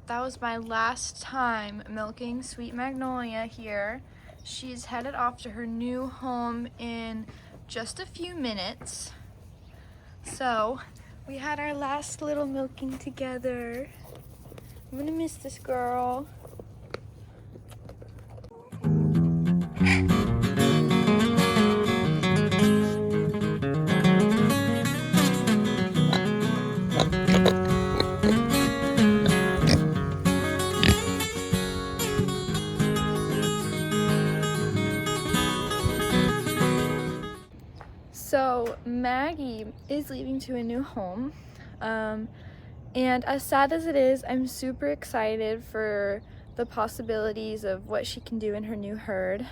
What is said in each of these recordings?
that was my last time milking Sweet Magnolia here. She's headed off to her new home in just a few minutes. So we had our last little milking together. I'm gonna miss this girl. So Maggie is leaving to a new home, and as sad as it is, I'm super excited for the possibilities of what she can do in her new herd.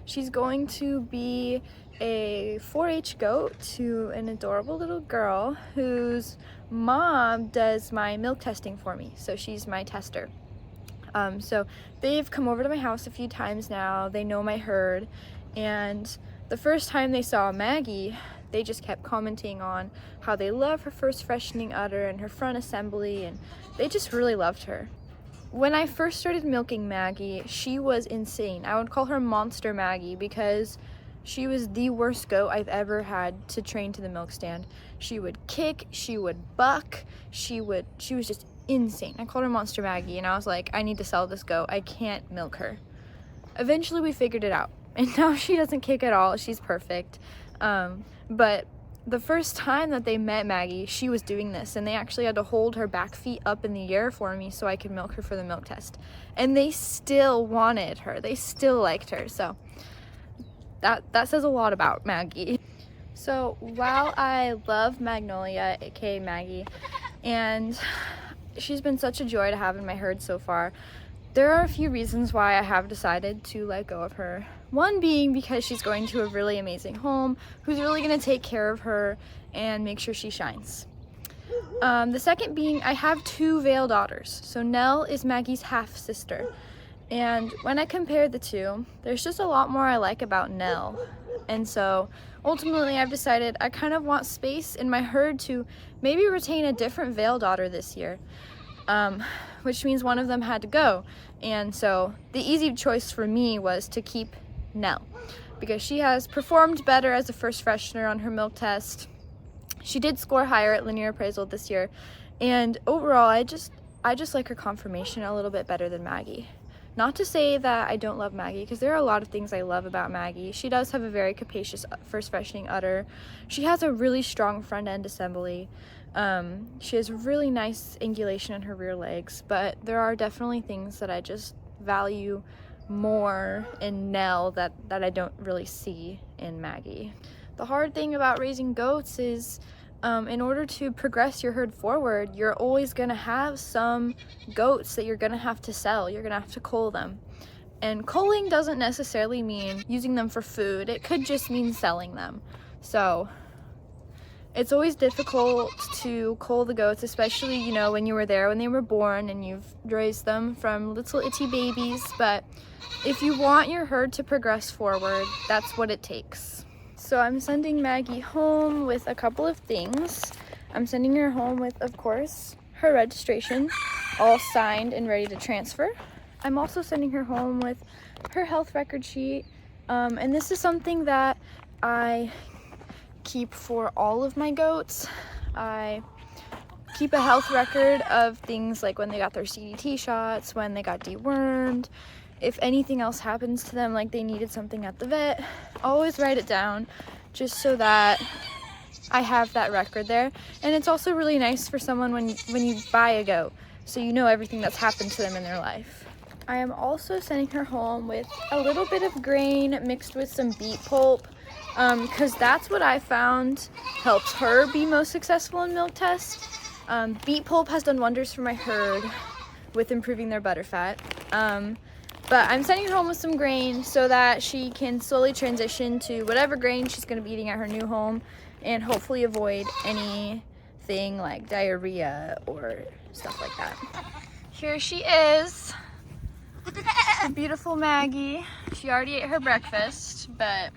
She's going to be a 4-H goat to an adorable little girl whose mom does my milk testing for me, so she's my tester. So they've come over to my house a few times now. They know my herd, and the first time they saw Maggie, they just kept commenting on how they love her first freshening udder and her front assembly, and they just really loved her. When I first started milking Maggie, she was insane. I would call her Monster Maggie because she was the worst goat I've ever had to train to the milk stand. She would kick, she would buck, she was just insane. I called her Monster Maggie, and I was like, I need to sell this goat. I can't milk her. Eventually we figured it out. And now she doesn't kick at all. She's perfect. But the first time that they met Maggie, she was doing this, and they actually had to hold her back feet up in the air for me so I could milk her for the milk test. And they still wanted her. They still liked her. So that says a lot about Maggie. So while I love Magnolia AKA Maggie, and she's been such a joy to have in my herd so far, there are a few reasons why I have decided to let go of her. One being because she's going to a really amazing home who's really going to take care of her and make sure she shines. The second being I have 2 veil daughters. So Nell is Maggie's half-sister. And when I compare the two, there's just a lot more I like about Nell. And so ultimately I've decided I kind of want space in my herd to maybe retain a different veil daughter this year. Which means one of them had to go. And so the easy choice for me was to keep Nell because she has performed better as a first freshener on her milk test. She did score higher at linear appraisal this year, and overall I just like her conformation a little bit better than Maggie. Not to say that I don't love Maggie, because there are a lot of things I love about Maggie. She does have a very capacious first freshening udder. She has a really strong front end assembly. She has really nice angulation in her rear legs, but there are definitely things that I just value more in Nell that I don't really see in Maggie. The hard thing about raising goats is in order to progress your herd forward, you're always going to have some goats that you're going to have to sell. You're going to have to cull them. And culling doesn't necessarily mean using them for food. It could just mean selling them. So it's always difficult to cull the goats, especially, you know, when you were there when they were born and you've raised them from little itty babies. But if you want your herd to progress forward, that's what it takes. So I'm sending Maggie home with a couple of things. I'm sending her home with, of course, her registration, all signed and ready to transfer. I'm also sending her home with her health record sheet. And this is something that I keep for all of my goats. I keep a health record of things like when they got their CDT shots, when they got dewormed, if anything else happens to them, like they needed something at the vet. Always write it down just so that I have that record there. And it's also really nice for someone when you buy a goat, so you know everything that's happened to them in their life. I am also sending her home with a little bit of grain mixed with some beet pulp, because that's what I found helps her be most successful in milk test. Beet pulp has done wonders for my herd with improving their butterfat. But I'm sending her home with some grain so that she can slowly transition to whatever grain she's going to be eating at her new home and hopefully avoid anything like diarrhea or stuff like that. Here she is, the beautiful Maggie. She already ate her breakfast, but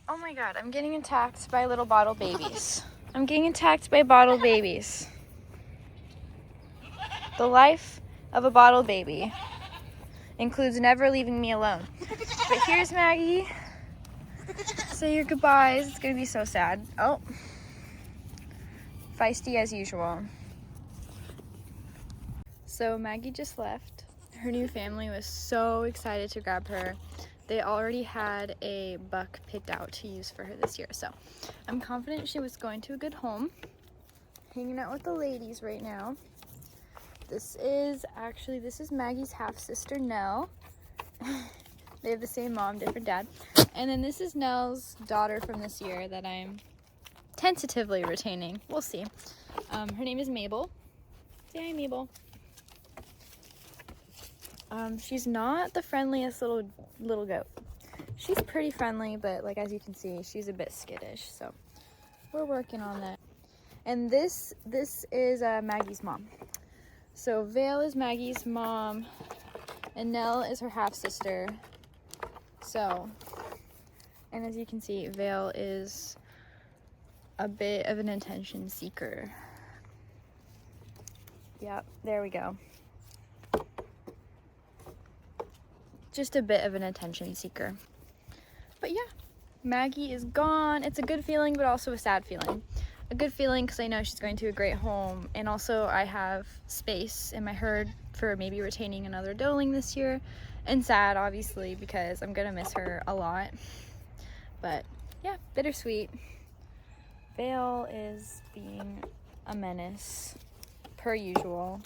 oh my god, I'm getting attacked by little bottle babies. I'm getting attacked by bottle babies. The life of a bottle baby includes never leaving me alone. But here's Maggie. Say your goodbyes. It's gonna be so sad. Oh, feisty as usual. So Maggie just left. Her new family was so excited to grab her. They already had a buck picked out to use for her this year. So I'm confident she was going to a good home. Hanging out with the ladies right now. This is Maggie's half-sister, Nell. They have the same mom, different dad. And then this is Nell's daughter from this year that I'm tentatively retaining. We'll see. Her name is Mabel. Say hi, Mabel. She's not the friendliest little goat. She's pretty friendly, but like as you can see, she's a bit skittish. So we're working on that. And this is Maggie's mom. So Vale is Maggie's mom, and Nell is her half-sister. So, and as you can see, Vale is a bit of an attention seeker. Yep, there we go. Just a bit of an attention seeker. But yeah, Maggie is gone. It's a good feeling, but also a sad feeling. A good feeling because I know she's going to a great home, and also I have space in my herd for maybe retaining another doeling this year. And sad, obviously, because I'm gonna miss her a lot. But yeah, bittersweet. Vale is being a menace, per usual.